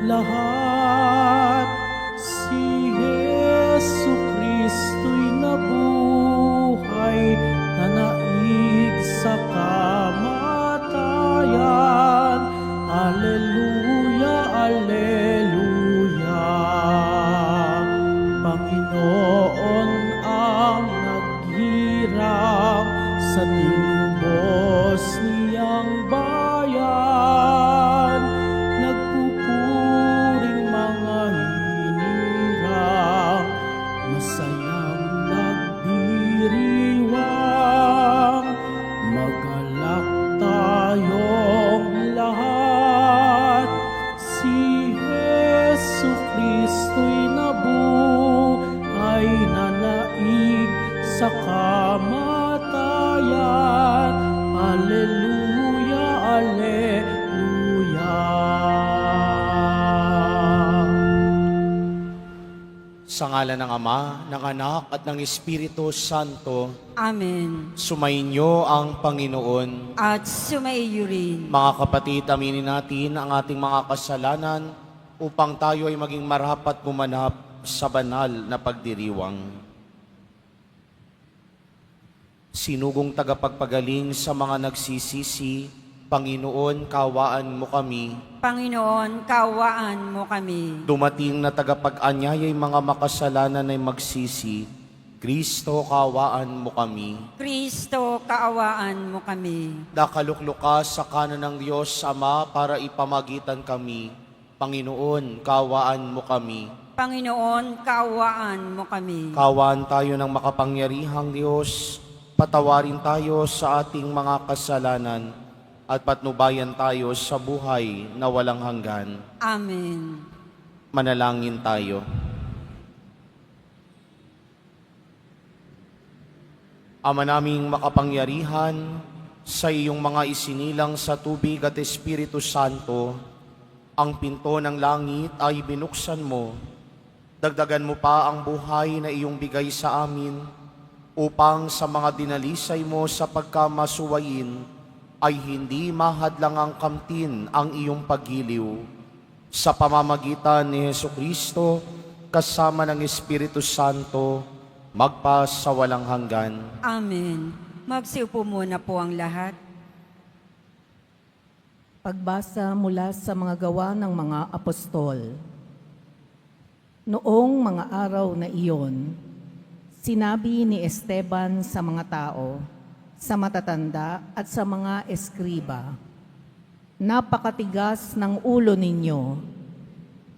lahat. Si Jesu Kristo'y nabuhay, nanaig sa kamatayan. Alleluia, alleluia. Panginoon ang naghirap sa tinubos niyang bayan. Nagpupuring mga hinirang, masayang nagdiriwang. Magalak tayong lahat. Si Jesu Kristo'y nabuhay, nanaig sa kamatayan. Alleluia, alleluia. Sa ngalan ng Ama, ng Anak at ng Espiritu Santo, Amen. sumainyo ang Panginoon. At sumaiyo rin. Mga kapatid, aminin natin ang ating mga kasalanan upang tayo ay maging marapat gumanap sa banal na pagdiriwang. Sinugong tagapagpagaling sa mga nagsisisi, Panginoon, kaawaan mo kami. Panginoon, kaawaan mo kami. Dumating na tagapag-anyaya'y mga makasalanan ay magsisi, Kristo, kaawaan mo kami. Kristo, kaawaan mo kami. Nakaluklok ka sa kanan ng Diyos Ama para ipamagitan kami. Panginoon, kaawaan mo kami. Panginoon, kaawaan mo kami. Kaawaan tayo ng makapangyarihang Diyos. Patawarin tayo sa ating mga kasalanan at patnubayan tayo sa buhay na walang hanggan. Amen. Manalangin tayo. Ama naming makapangyarihan, sa iyong mga isinilang sa tubig at Espiritu Santo, ang pinto ng langit ay binuksan mo. Dagdagan mo pa ang buhay na iyong bigay sa amin, upang sa mga dinalisay mo sa pagkamasuwayin ay hindi mahadlang ang kamtin ang iyong paggiliw. Sa pamamagitan ni Jesucristo, kasama ng Espiritu Santo, magpa sa walang hanggan. Amen. Magsiupo muna po ang lahat. Pagbasa mula sa mga gawa ng mga apostol. Noong mga araw na iyon, sinabi ni Esteban sa mga tao, sa matatanda at sa mga eskriba, napakatigas ng ulo ninyo.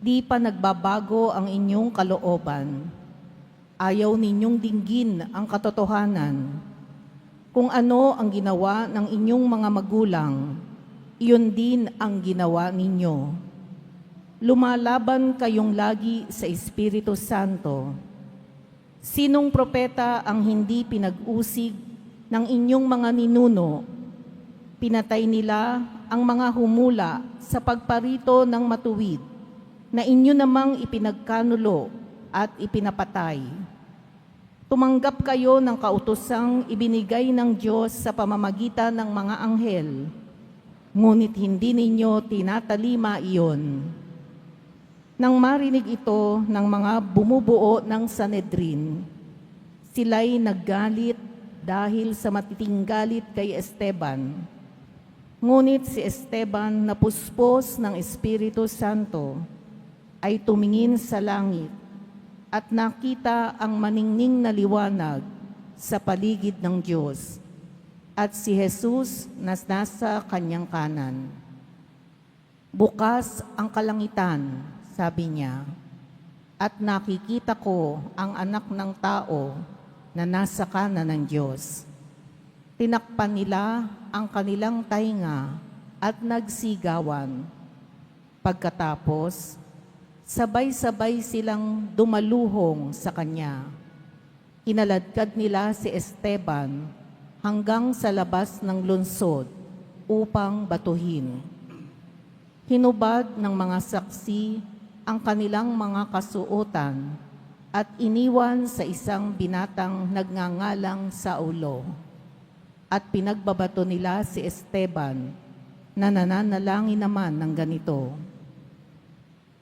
Di pa nagbabago ang inyong kalooban. Ayaw ninyong dinggin ang katotohanan. Kung ano ang ginawa ng inyong mga magulang, iyon din ang ginawa ninyo. Lumalaban kayong lagi sa Espiritu Santo. Sinong propeta ang hindi pinag-usig ng inyong mga ninuno? Pinatay nila ang mga humula sa pagparito ng matuwid na inyo namang ipinagkanulo at ipinapatay. Tumanggap kayo ng kautosang ibinigay ng Diyos sa pamamagitan ng mga anghel, ngunit hindi ninyo tinatalima iyon. Nang marinig ito ng mga bumubuo ng Sanedrin, sila'y naggalit dahil sa matinding galit kay Esteban. Ngunit si Esteban, na puspos ng Espiritu Santo, ay tumingin sa langit at nakita ang maningning na liwanag sa paligid ng Diyos at si Jesus na nasa kanyang kanan. Bukas ang kalangitan, sabi niya, at nakikita ko ang anak ng tao na nasa kanan ng Diyos. Tinakpan nila ang kanilang tainga at nagsigawan. Pagkatapos, sabay-sabay silang dumaluhong sa kanya. Kinaladkad nila si Esteban hanggang sa labas ng lungsod upang batuhin. Hinubad ng mga saksi ang kanilang mga kasuotan at iniwan sa isang binatang nagngangalang Saulo. At pinagbabato nila si Esteban na nananalangin naman ng ganito,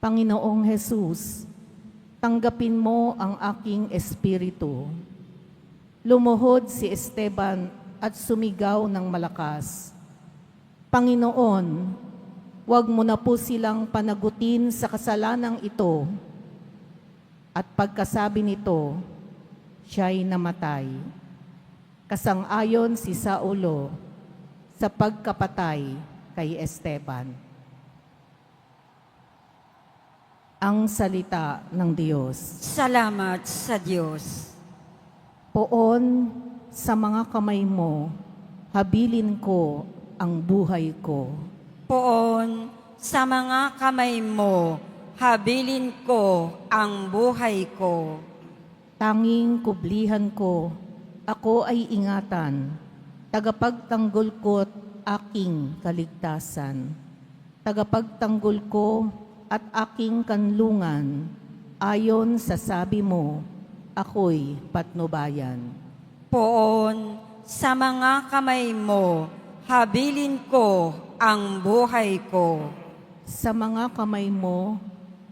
Panginoong Jesus, tanggapin mo ang aking espiritu. Lumuhod si Esteban at sumigaw ng malakas. Panginoon, huwag mo na po silang panagutin sa kasalanang ito. At pagkasabi nito, siya'y namatay. Kasang-ayon si Saulo sa pagkapatay kay Esteban. Ang salita ng Diyos. Salamat sa Diyos. Poon sa mga kamay mo, habilin ko ang buhay ko. Poon sa mga kamay mo, habilin ko ang buhay ko. Tanging kublihan ko, ako ay ingatan, tagapagtanggol ko't aking kaligtasan. Tagapagtanggol ko at aking kanlungan, ayon sa sabi mo, ako'y patnubayan. Poon sa mga kamay mo, habilin ko ang buhay ko. Sa mga kamay mo,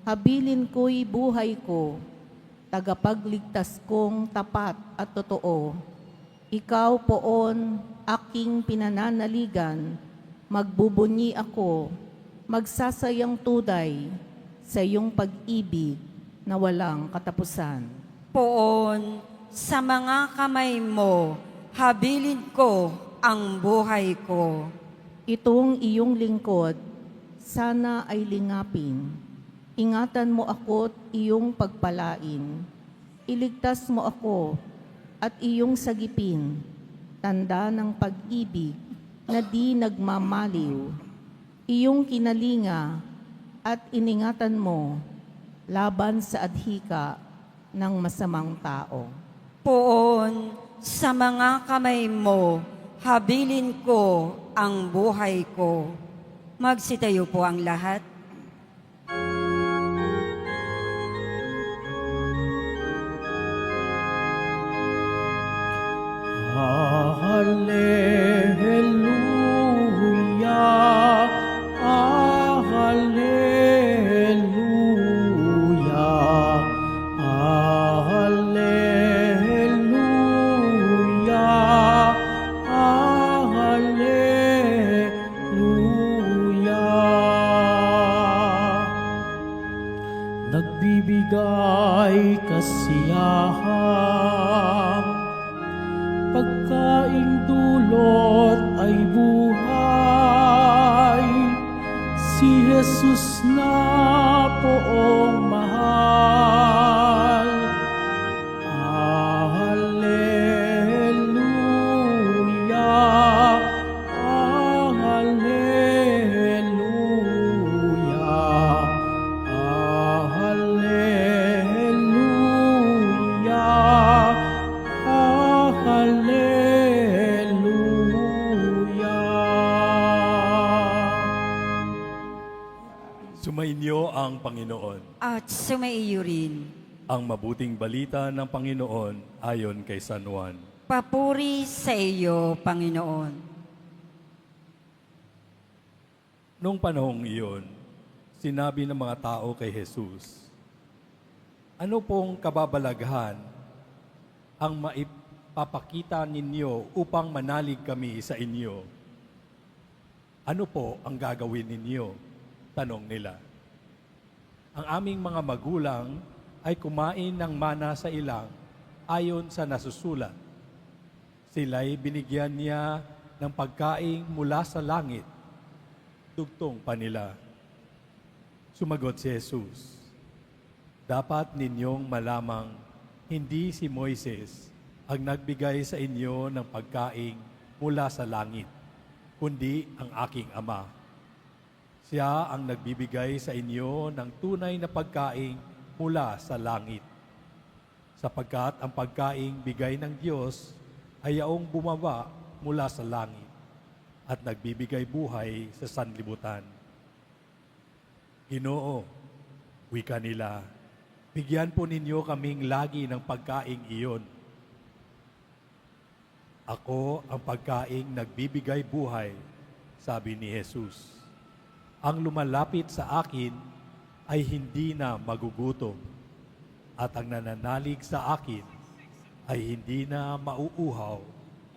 habilin ko'y buhay ko, tagapagligtas kong tapat at totoo. Ikaw poon, aking pinananaligan, magbubunyi ako, magsasayang tuday sa iyong pag-ibig na walang katapusan. Poon sa mga kamay mo, habilin ko ang buhay ko. Itong iyong lingkod, sana ay lingapin. Ingatan mo ako't iyong pagpalain. Iligtas mo ako at iyong sagipin, tanda ng pag-ibig na di nagmamaliw. Iyong kinalinga at iningatan mo laban sa adhika ng masamang tao. Poon sa mga kamay mo, habilin ko ang buhay ko. Magsitayo po ang lahat. Hallelujah, hallelujah, hallelujah, hallelujah. Nagbibigay kasiyahan, pagkaing dulot ay buhay. Si Jesus na poong mahal. Hallelujah, hallelujah, hallelujah, hallelujah. Sumainyo ang Panginoon. At sumaiyo rin. Ang mabuting balita ng Panginoon ayon kay San Juan. Papuri sa iyo, Panginoon. Noong panahong iyon, sinabi ng mga tao kay Jesus, "Ano pong kababalaghan ang maipapakita ninyo upang manalig kami sa inyo? Ano po ang gagawin ninyo?" Tanong nila. Ang aming mga magulang ay kumain ng mana sa ilang ayon sa nasusulat. Sila'y binigyan niya ng pagkain mula sa langit. Dugtong pa nila. Sumagot si Jesus, "Dapat ninyong malamang hindi si Moises ang nagbigay sa inyo ng pagkain mula sa langit, kundi ang aking Ama. Siya ang nagbibigay sa inyo ng tunay na pagkain mula sa langit. Sapagkat ang pagkaing bigay ng Diyos ay yaong bumaba mula sa langit at nagbibigay buhay sa sanlibutan." "Ginoo," wika nila, "bigyan po ninyo kaming lagi ng pagkaing iyon." "Ako ang pagkaing nagbibigay buhay," sabi ni Jesus. "Ang lumalapit sa akin ay hindi na magugutom, at ang nananalig sa akin ay hindi na mauuhaw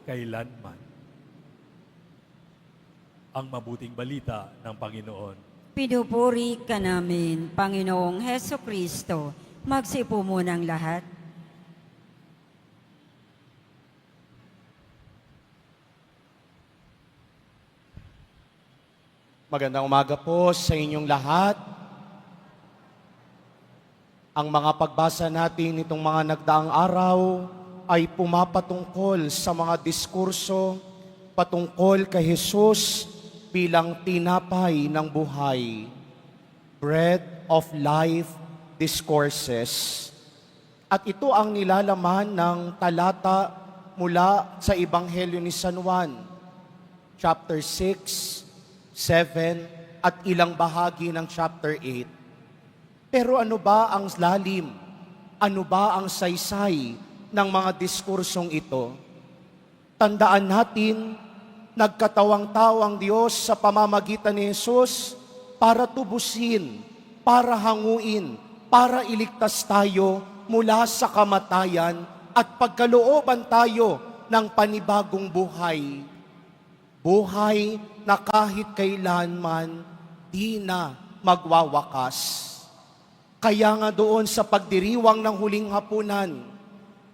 kailanman. Ang mabuting balita ng Panginoon. Pinupuri ka namin, Panginoong Heso Kristo. Magsipo munang lahat. Magandang umaga po sa inyong lahat. Ang mga pagbasa natin itong mga nagdaang araw ay pumapatungkol sa mga diskurso patungkol kay Jesus bilang tinapay ng buhay, Bread of Life Discourses. At ito ang nilalaman ng talata mula sa Ebanghelyo ni San Juan, chapter 6, 7, at ilang bahagi ng chapter 8. Pero ano ba ang lalim? Ano ba ang saysay ng mga diskursong ito? Tandaan natin, nagkatawang-tao ang Diyos sa pamamagitan ni Jesus para tubusin, para hanguin, para iligtas tayo mula sa kamatayan at pagkalooban tayo ng panibagong buhay. Buhay na kahit kailanman di na magwawakas. Kaya nga doon sa pagdiriwang ng huling hapunan,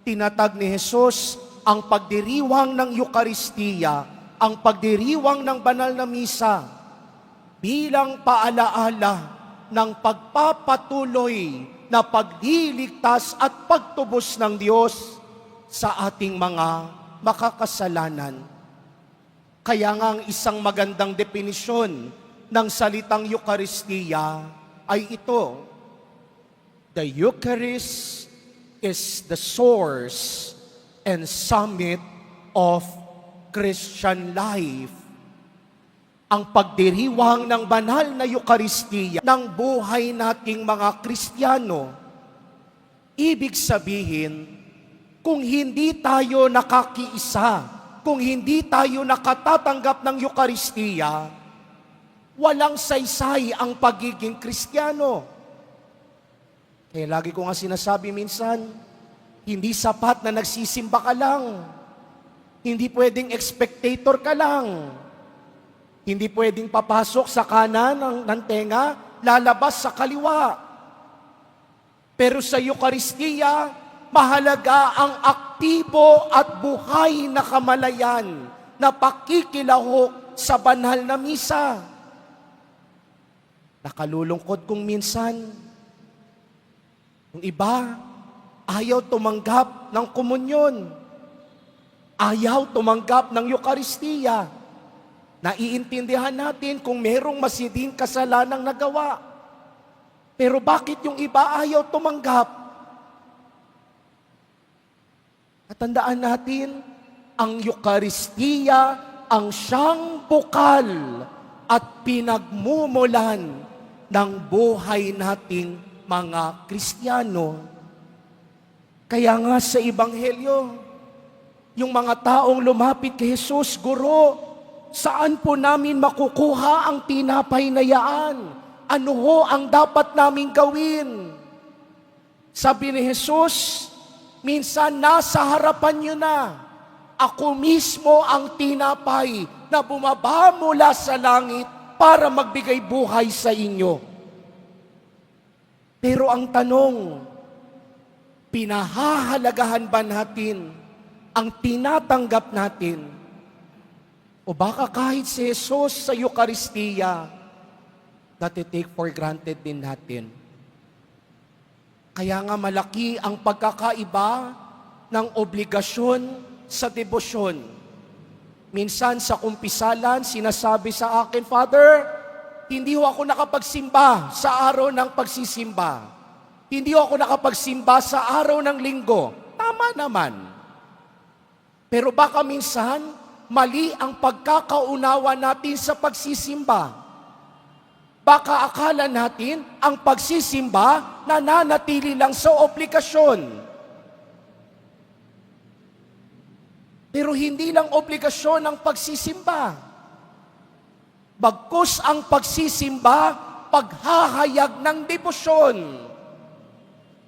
tinatag ni Jesus ang pagdiriwang ng Eukaristiya, ang pagdiriwang ng banal na misa, bilang paalaala ng pagpapatuloy na pagliligtas at pagtubos ng Diyos sa ating mga makakasalanan. Kaya nga ang isang magandang definisyon ng salitang Eukaristiya ay ito: the Eucharist is the source and summit of Christian life. Ang pagdiriwang ng banal na Eukaristiya ng buhay nating mga Kristiyano. Ibig sabihin, kung hindi tayo nakakiisa, kung hindi tayo nakatatanggap ng Eukaristiya, walang saysay ang pagiging Kristiyano. Kaya lagi ko nga sinasabi minsan, hindi sapat na nagsisimba ka lang. Hindi pwedeng spectator ka lang. Hindi pwedeng papasok sa kanan ng tenga, lalabas sa kaliwa. Pero sa Eukaristiya, mahalaga ang aktibo at buhay na kamalayan na pakikilahok sa banal na misa. Nakalulungkot kung minsan, yung iba, ayaw tumanggap ng komunyon. Ayaw tumanggap ng Eukaristiya. Naiintindihan natin kung merong masiding kasalanang nagawa. Pero bakit yung iba ayaw tumanggap? At tandaan natin, ang Eukaristiya ang siyang bukal at pinagmumulan ng buhay nating mga Kristiyano. Kaya nga sa Ebanghelyo, yung mga taong lumapit kay Jesus, Guro, saan po namin makukuha ang tinapay na yaan? Ano ho ang dapat naming gawin? Sabi ni Jesus, minsan nasa harapan nyo na, ako mismo ang tinapay na bumaba mula sa langit para magbigay buhay sa inyo. Pero ang tanong, pinahahalagahan ba natin ang tinatanggap natin? O baka kahit si Jesus sa Eukaristiya, nati-take for granted din natin. Kaya nga malaki ang pagkakaiba ng obligasyon sa debosyon. Minsan sa kumpisalan, sinasabi sa akin, Father, hindi ho ako nakapagsimba sa araw ng pagsisimba. Hindi ho ako nakapagsimba sa araw ng linggo. Tama naman. Pero baka minsan, mali ang pagkakaunawa natin sa pagsisimba. Baka akala natin ang pagsisimba nananatili lang sa obligasyon. Pero hindi lang obligasyon ang pagsisimba. Bagkus ang pagsisimba, paghahayag ng debosyon,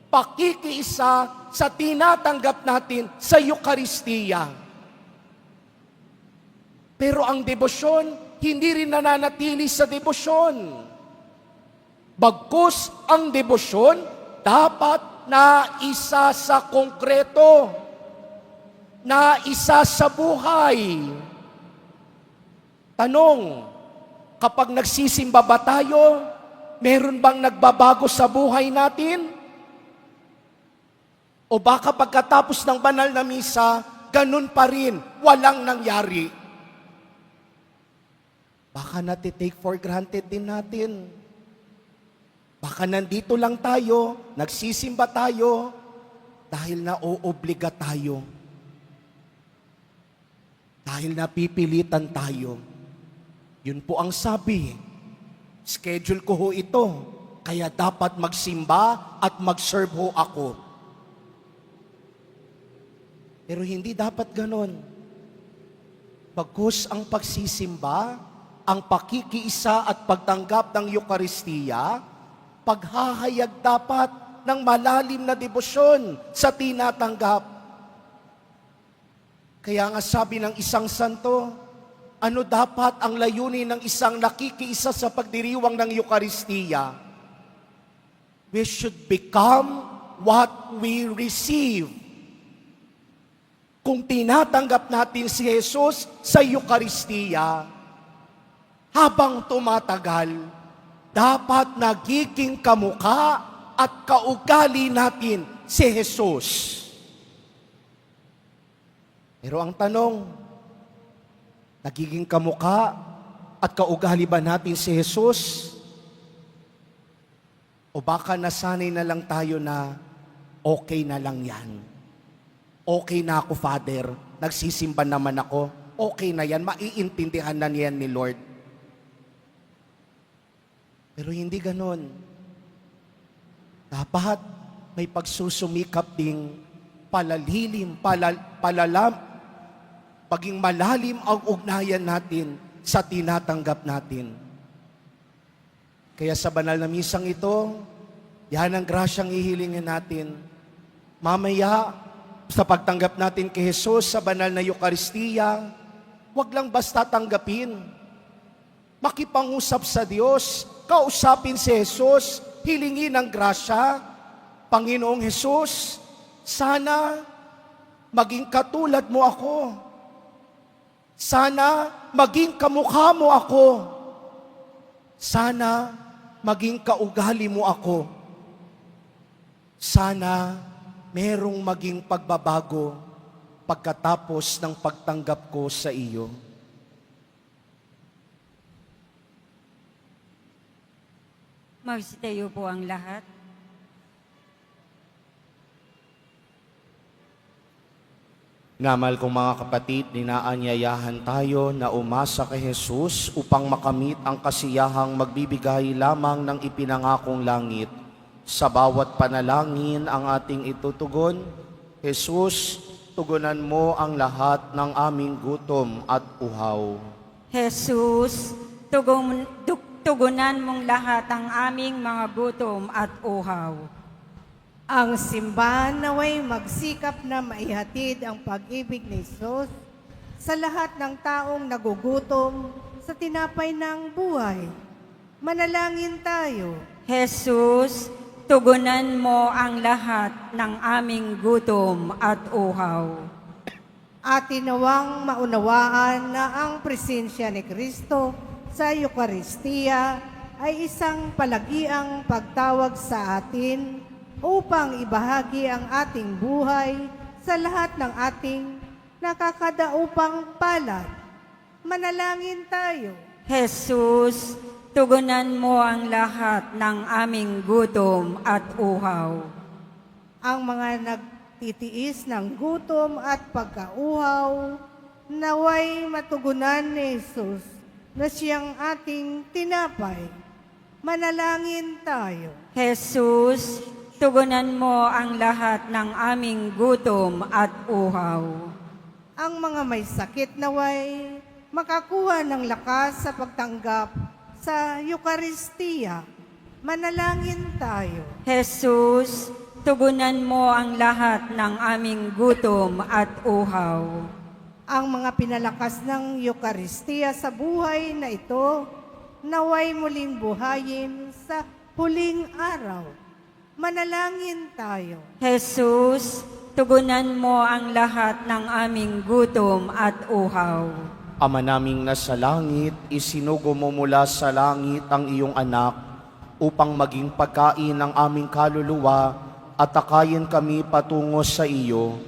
pakikiisa sa tinatanggap natin sa Eukaristiya. Pero ang debosyon, hindi rin nananatili sa debosyon. Bagkus ang debosyon, dapat na isa sa konkreto, na isa sa buhay. Tanong, kapag nagsisimba ba tayo, meron bang nagbabago sa buhay natin? O baka pagkatapos ng banal na misa, ganun pa rin, walang nangyari. Baka natitake for granted din natin. Baka nandito lang tayo, nagsisimba tayo, dahil naoobliga tayo. Dahil napipilitan tayo. Yun po ang sabi. Schedule ko ho ito, kaya dapat magsimba at mag-serve ho ako. Pero hindi dapat ganon. Bagkus ang pagsisimba, ang pakikiisa at pagtanggap ng Eukaristiya, paghahayag dapat ng malalim na debosyon sa tinatanggap. Kaya nga sabi ng isang santo, ano dapat ang layunin ng isang nakikiisa sa pagdiriwang ng Eukaristiya? We should become what we receive. Kung tinatanggap natin si Jesus sa Eukaristiya, habang tumatagal, dapat nagiging kamukha at kaugali natin si Jesus. Pero ang tanong, nagiging kamukha at kaugali ba natin si Jesus? O baka nasanay na lang tayo na okay na lang yan. Okay na ako, Father. Nagsisimba naman ako. Okay na yan. Maiintindihan na niyan ni Lord. Pero hindi ganon. Dapat may pagsusumikap ding palalam, paging malalim ang ugnayan natin sa tinatanggap natin. Kaya sa banal na misang ito, yan ang grasyang ihilingin natin. Mamaya, sa pagtanggap natin kay Jesus sa banal na Eukaristiya, huwag lang basta tanggapin. Makipangusap sa Diyos, kausapin si Jesus, hilingin ang grasya. Panginoong Jesus, sana maging katulad mo ako. Sana maging kamukha mo ako. Sana maging kaugali mo ako. Sana merong maging pagbabago pagkatapos ng pagtanggap ko sa iyo. Magsitayo po ang lahat. Ngamal kong mga kapatid, ninaanyayahan tayo na umasa kay Jesus upang makamit ang kasiyahang magbibigay lamang ng ipinangakong langit. Sa bawat panalangin ang ating itutugon, Jesus, tugunan mo ang lahat ng aming gutom at uhaw. Jesus, tugunan mong lahat ang aming mga gutom at uhaw. Ang simbahan naway magsikap na maihatid ang pag-ibig ni Jesus sa lahat ng taong nagugutom sa tinapay ng buhay. Manalangin tayo. Jesus, tugunan mo ang lahat ng aming gutom at uhaw. At tinawang maunawaan na ang presensya ni Kristo sa Eukaristiya ay isang palagiang pagtawag sa atin upang ibahagi ang ating buhay sa lahat ng ating nakakadaupang palad. Manalangin tayo. Jesus, tugunan mo ang lahat ng aming gutom at uhaw. Ang mga nagtitiis ng gutom at pagkauhaw, naway matugunan ni Jesus na siyang ating tinapay. Manalangin tayo. Jesus, tugunan mo ang lahat ng aming gutom at uhaw. Ang mga may sakit naway makakuha ng lakas sa pagtanggap sa Eukaristiya. Manalangin tayo. Jesus, tugunan mo ang lahat ng aming gutom at uhaw. Ang mga pinalakas ng Eukaristiya sa buhay na ito, naway muling buhayin sa huling araw. Manalangin tayo. Jesus, tugunan mo ang lahat ng aming gutom at uhaw. Ama naming nasa langit, isinugo mo mula sa langit ang iyong anak upang maging pagkain ng aming kaluluwa at takayin kami patungo sa iyo.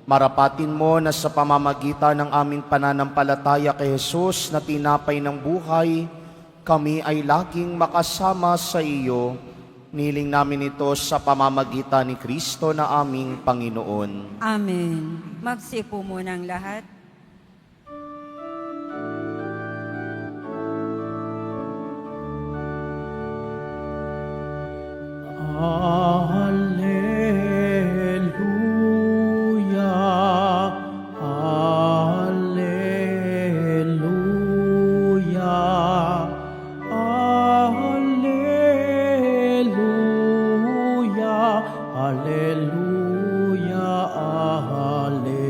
Marapatin mo na sa pamamagitan ng aming pananampalataya kay Jesus na tinapay ng buhay, kami ay laging makasama sa iyo. Niling namin ito sa pamamagitan ni Kristo na aming Panginoon. Amen. Magsipo muna ang lahat. Hallelujah, Hallelujah, Hallelujah, Hallelujah, Hallelujah.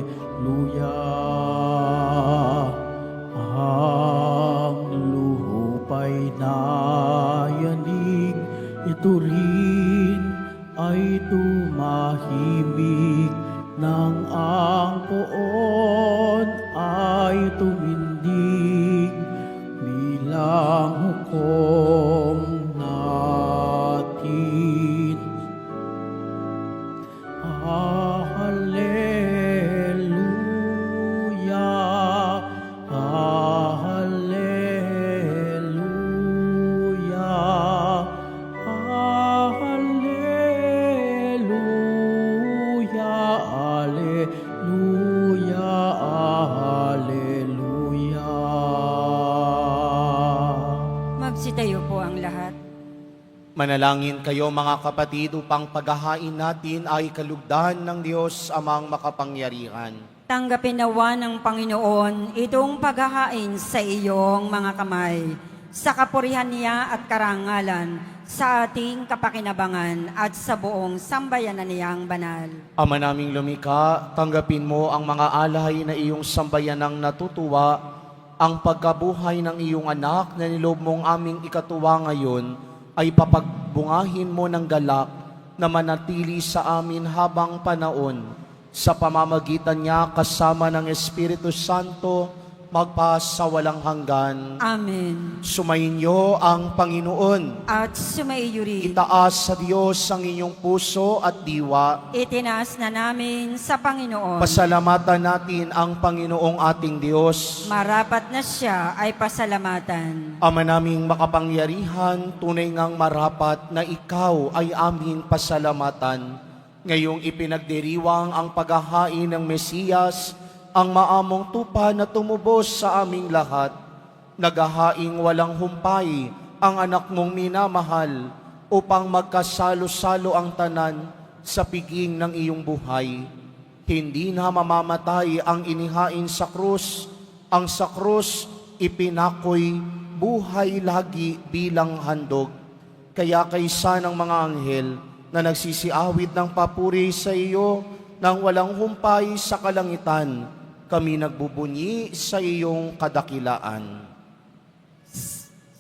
Ang lupa'y nayanig, ito rin ay tumahimik nang ang poon ay tumindig bilang hukom natin. Hallelujah, Hallelujah, Hallelujah, Hallelujah, Hallelujah. Magsitayo po ang lahat. Manalangin kayo mga kapatid upang paghahain natin ay kalugdan ng Diyos amang makapangyarihan. Tanggapin nawa ng Panginoon itong paghahain sa iyong mga kamay, sa kapurihan niya at karangalan, sa ating kapakinabangan at sa buong sambayanan niyang banal. Ama naming lumikha, tanggapin mo ang mga alay na iyong sambayanang natutuwa, ang pagkabuhay ng iyong anak na nilob mong aming ikatuwa ngayon, ay papagbungahin mo ng galak na manatili sa amin habang panahon. Sa pamamagitan niya kasama ng Espiritu Santo, magpasawalang hanggan. Amen. Sumainyo ang Panginoon. At sumaiyo rin. Itaas sa Diyos ang inyong puso at diwa. Itinaas na namin sa Panginoon. Pasalamatan natin ang Panginoong ating Diyos. Marapat na siya ay pasalamatan. Ama naming makapangyarihan, tunay ngang marapat na ikaw ay aming pasalamatan. Ngayong ipinagdiriwang ang paghahain ng Mesiyas, ang maamong tupa na tumubos sa aming lahat. Naghahaing walang humpay ang anak mong minamahal upang magkasalo-salo ang tanan sa piging ng iyong buhay. Hindi na mamamatay ang inihain sa krus, ang sa krus ipinakoy buhay lagi bilang handog. Kaya kaysa ng mga anghel na nagsisiawit ng papuri sa iyo nang walang humpay sa kalangitan, kami nagbubunyi sa iyong kadakilaan.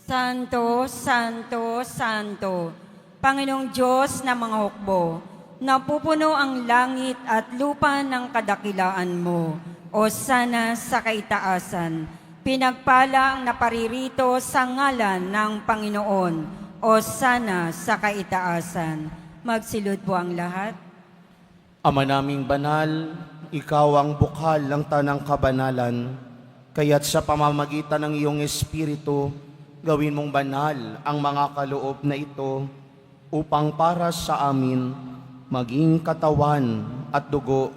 Santo, Santo, Santo, Panginoong Diyos na mga hukbo, napupuno ang langit at lupa ng kadakilaan mo, o sana sa kaitaasan. Pinagpala ang naparirito sa ngalan ng Panginoon, o sana sa kaitaasan. Magsilod po ang lahat. Ama naming banal, ikaw ang bukal ng tanang kabanalan, kaya't sa pamamagitan ng iyong Espiritu, gawin mong banal ang mga kaloob na ito upang para sa amin maging katawan at dugo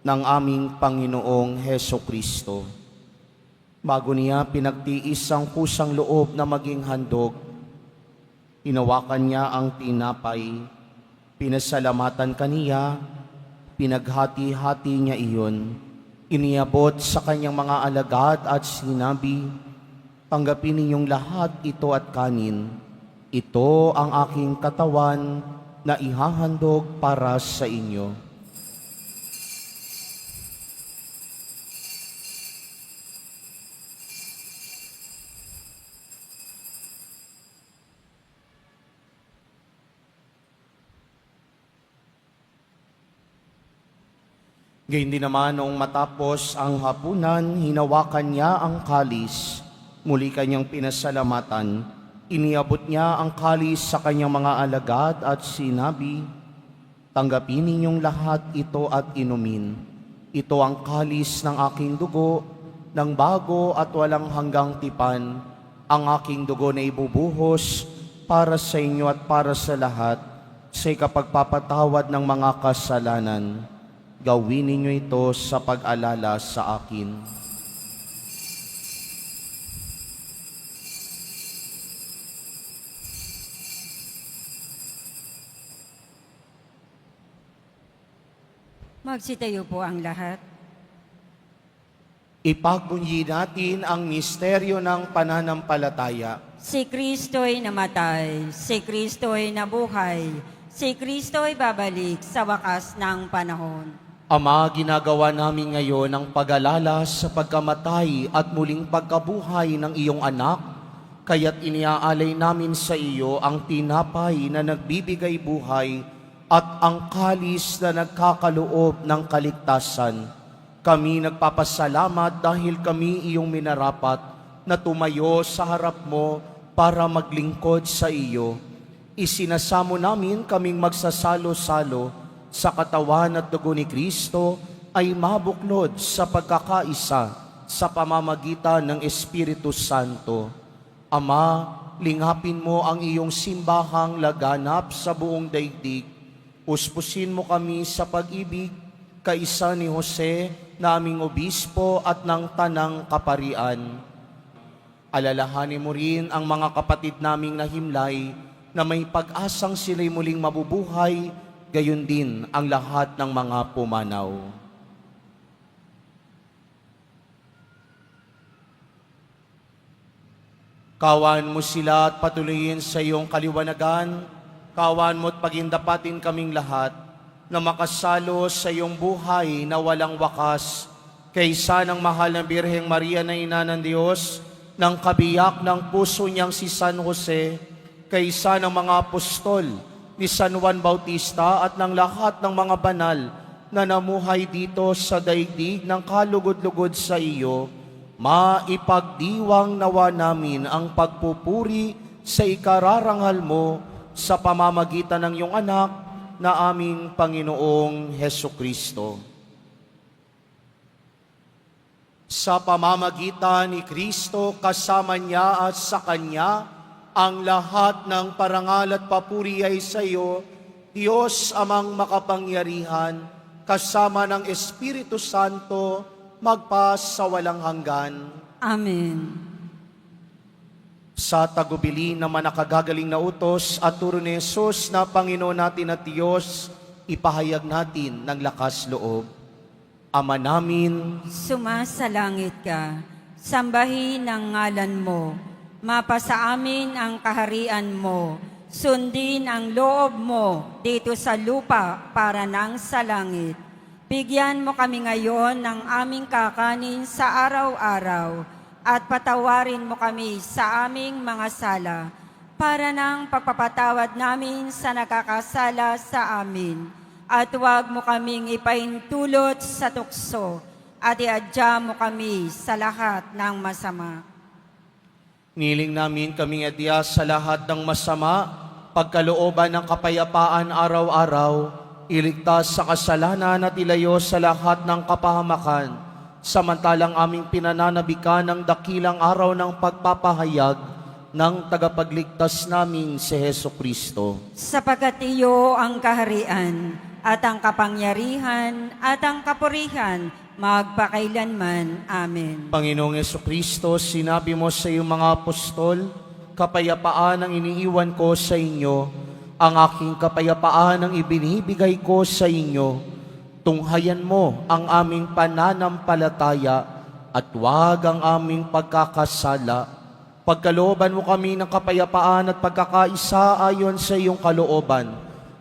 ng aming Panginoong Hesukristo. Bago niya pinagtiis ang kusang loob na maging handog, hinawakan niya ang tinapay, pinasalamatan kaniya, pinaghati-hati niya iyon, iniabot sa kanyang mga alagad at sinabi, tanggapin ninyong lahat ito at kanin. Ito ang aking katawan na ihahandog para sa inyo. Gayun din naman noong matapos ang hapunan, hinawakan niya ang kalis. Muli kanyang pinasalamatan. Iniabot niya ang kalis sa kanyang mga alagad at sinabi, "Tanggapin ninyong lahat ito at inumin. Ito ang kalis ng aking dugo, ng bago at walang hanggang tipan. Ang aking dugo na ibubuhos para sa inyo at para sa lahat sa ikapagpapatawad ng mga kasalanan. Gawin ninyo ito sa pag-alala sa akin." Magsitayo po ang lahat. Ipagbunyi natin ang misteryo ng pananampalataya. Si Kristo'y namatay, si Kristo'y nabuhay, si Kristo'y babalik sa wakas ng panahon. Ama, ginagawa namin ngayon ang pag-alala sa pagkamatay at muling pagkabuhay ng iyong anak, kaya't iniaalay namin sa iyo ang tinapay na nagbibigay buhay at ang kalis na nagkakaloob ng kaligtasan. Kami nagpapasalamat dahil kami iyong minarapat na tumayo sa harap mo para maglingkod sa iyo. Isinasamo namin kaming magsasalo-salo sa katawan at dugo ni Kristo ay mabuklod sa pagkakaisa sa pamamagitan ng Espiritu Santo. Ama, lingapin mo ang iyong simbahang laganap sa buong daigdig. Puspusin mo kami sa pag-ibig, kaisa ni Jose na aming obispo at ng tanang kaparian. Alalahanin mo rin ang mga kapatid naming nahimlay na may pag-asang sila'y muling mabubuhay, gayon din ang lahat ng mga pumanaw. Kawan mo sila at patuloyin sa iyong kaliwanagan. Kawan mo't pagindapatin kaming lahat na makasalo sa iyong buhay na walang wakas, kaysa ng mahal na Birheng Maria na Ina ng Diyos, ng kabiyak ng puso niyang si San Jose, kaysa ng mga apostol ni San Juan Bautista at ng lahat ng mga banal na namuhay dito sa daigdig ng kalugod-lugod sa iyo, maipagdiwang nawa namin ang pagpupuri sa ikararangal mo sa pamamagitan ng iyong anak na aming Panginoong Hesukristo. Sa pamamagitan ni Kristo, kasama niya at sa Kanya, ang lahat ng parangal at papuri ay sa iyo, Diyos amang makapangyarihan, kasama ng Espiritu Santo, magpas sa walang hanggan. Amen. Sa tagubilin naman nakagagaling na utos at turo ni Jesus na Panginoon natin at Diyos, ipahayag natin ng lakas loob. Ama namin, Sumasalangit ka, sambahin ang ngalan mo, mapasa amin ang kaharian mo, sundin ang loob mo dito sa lupa para nang sa langit. Bigyan mo kami ngayon ng aming kakanin sa araw-araw, at patawarin mo kami sa aming mga sala, para ng pagpapatawad namin sa nakakasala sa amin. At huwag mo kaming ipahintulot sa tukso, at iadya mo kami sa lahat ng masama. niling namin kaming adya sa lahat ng masama, pagkalooban ng kapayapaan araw-araw, iligtas sa kasalanan at ilayo sa lahat ng kapahamakan, samantalang aming pinananabikan ng dakilang araw ng pagpapahayag ng tagapagligtas namin si Hesukristo. Sapagkat iyo ang kaharian, at ang kapangyarihan, at ang kapurihan, magpakailanman. Amen. Panginoong Hesukristo, sinabi mo sa iyong mga apostol, kapayapaan ang iniiwan ko sa inyo, ang aking kapayapaan ang ibinibigay ko sa inyo. Tunghayan mo ang aming pananampalataya at huwag ang aming pagkakasala. Pagkalooban mo kami ng kapayapaan at pagkakaisa ayon sa iyong kalooban,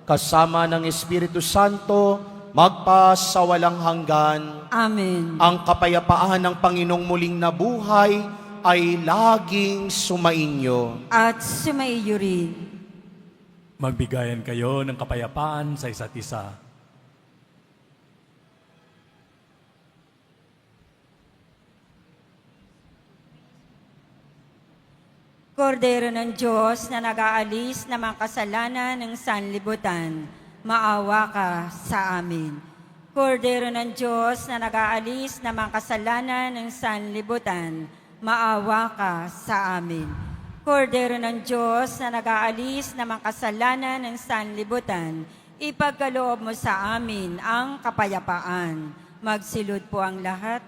kasama ng Espiritu Santo, magpa sa walang hanggan. Amen. Ang kapayapaan ng Panginoong muling nabuhay ay laging sumainyo. At sumaiyo rin. Magbigayan kayo ng kapayapaan sa isa't isa. Kordero ng Diyos na nag-aalis ng mga kasalanan ng sanlibutan, maawa ka sa amin. Kordero ng Diyos na nag-aalis ng mga kasalanan ng sanlibutan, maawa ka sa amin. Kordero ng Diyos na nag-aalis ng mga kasalanan ng sanlibutan, ipagkaloob mo sa amin ang kapayapaan. Magsilod po ang lahat.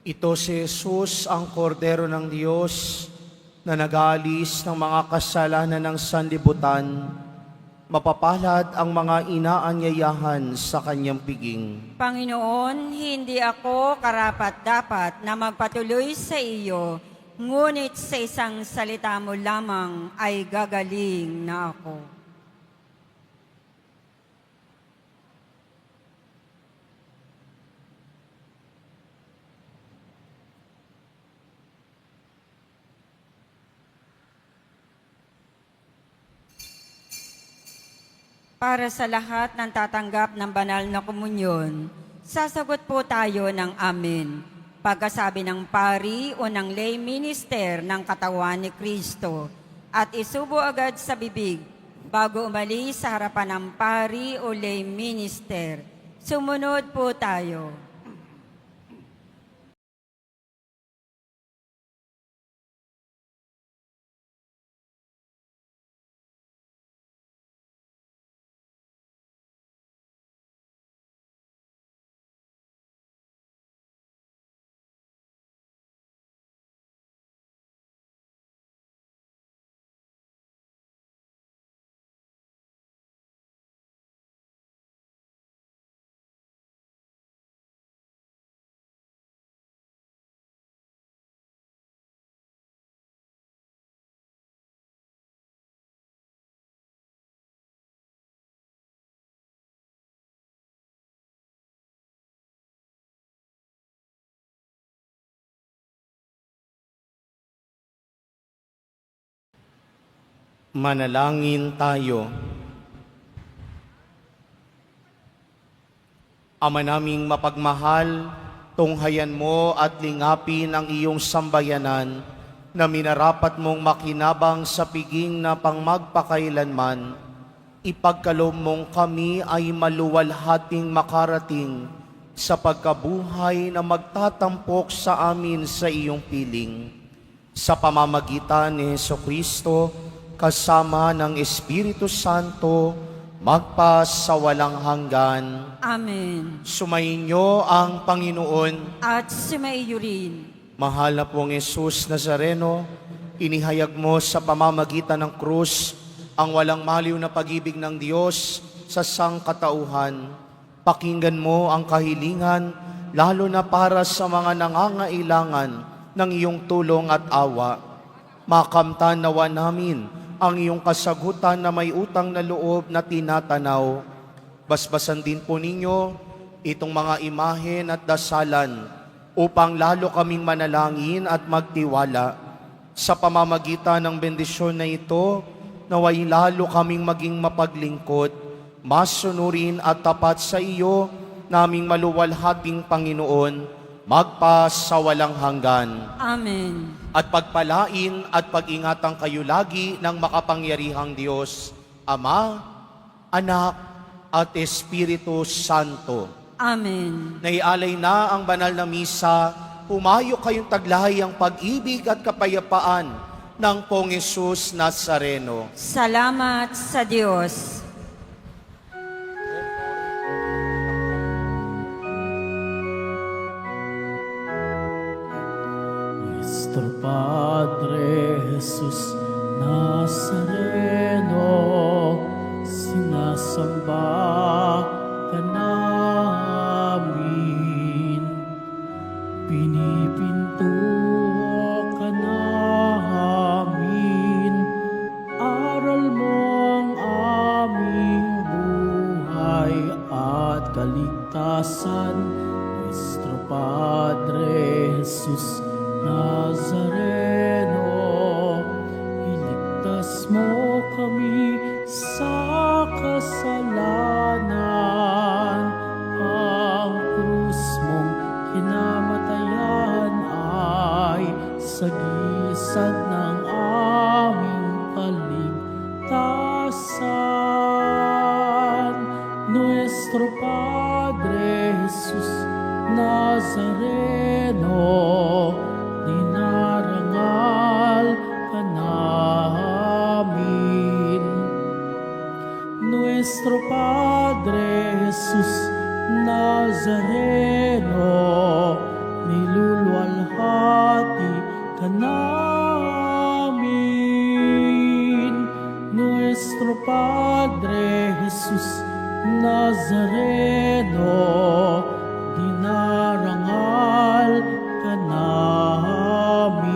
Ito si Jesus, ang kordero ng Diyos, na nag-aalis ng mga kasalanan ng sanlibutan. Mapapalad ang mga inaanyayahan sa kanyang piging. Panginoon, hindi ako karapat-dapat na magpatuloy sa iyo, ngunit sa isang salita mo lamang ay gagaling na ako. Para sa lahat ng tatanggap ng banal na komunyon, sasagot po tayo ng amen. Pagkasabi ng pari o ng lay minister ng katawan ni Kristo at isubo agad sa bibig bago umalis sa harapan ng pari o lay minister. Sumunod po tayo. Manalangin tayo. Ama naming mapagmahal, tunghayan mo at lingapin ang iyong sambayanan na minarapat mong makinabang sa piging na pangmagpakailanman. Ipagkaloob mong kami ay maluwalhating makarating sa pagkabuhay na magtatampok sa amin sa iyong piling. Sa pamamagitan ni Jesucristo, kasama ng Espiritu Santo, magpa sa walang hanggan. Amen. Sumainyo ang Panginoon. At sumaiyo rin. Mahal na pong Jesus Nazareno, inihayag mo sa pamamagitan ng krus ang walang maliw na pag-ibig ng Diyos sa sangkatauhan. Pakinggan mo ang kahilingan, lalo na para sa mga nangangailangan ng iyong tulong at awa. Makamtan nawa namin ang iyong kasagutan na may utang na loob na tinatanaw. Basbasan din po ninyo itong mga imahen at dasalan upang lalo kaming manalangin at magtiwala. Sa pamamagitan ng bendisyon na ito, naway lalo kaming maging mapaglingkod, masunurin at tapat sa iyo, naming maluwalhating Panginoon, magpa sa walang hanggan. Amen. At pagpalain at pag-ingatan kayo lagi ng makapangyarihang Diyos, Ama, Anak, at Espiritu Santo. Amen. Naialay na ang banal na misa, pumayo kayong taglay ang pag-ibig at kapayapaan ng Pong Jesus Nazareno. Salamat sa Diyos. Kristo Nuestro Padre Jesus Nazareno, sinasamba ka namin, pinipinto ka namin, aral mo ang aming buhay at kaligtasan. Nuestro Padre Jesus Nazareno, iligtas mo kami sa kasalanan. Ang krus mong kinamatayan ay sagisag ng aming kaligtasan. Nuestro Padre Jesus Nazareno, dinarangal ka namin. Nuestro Padre Jesus Nazareno, niluluwalhati ka namin. Nuestro Padre Jesus Nazareno, dinarangal ka namin.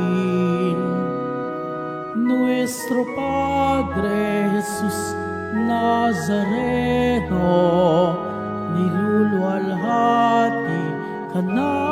Nuestro Padre Jesus Nazareno, niluluwalhati ka namin.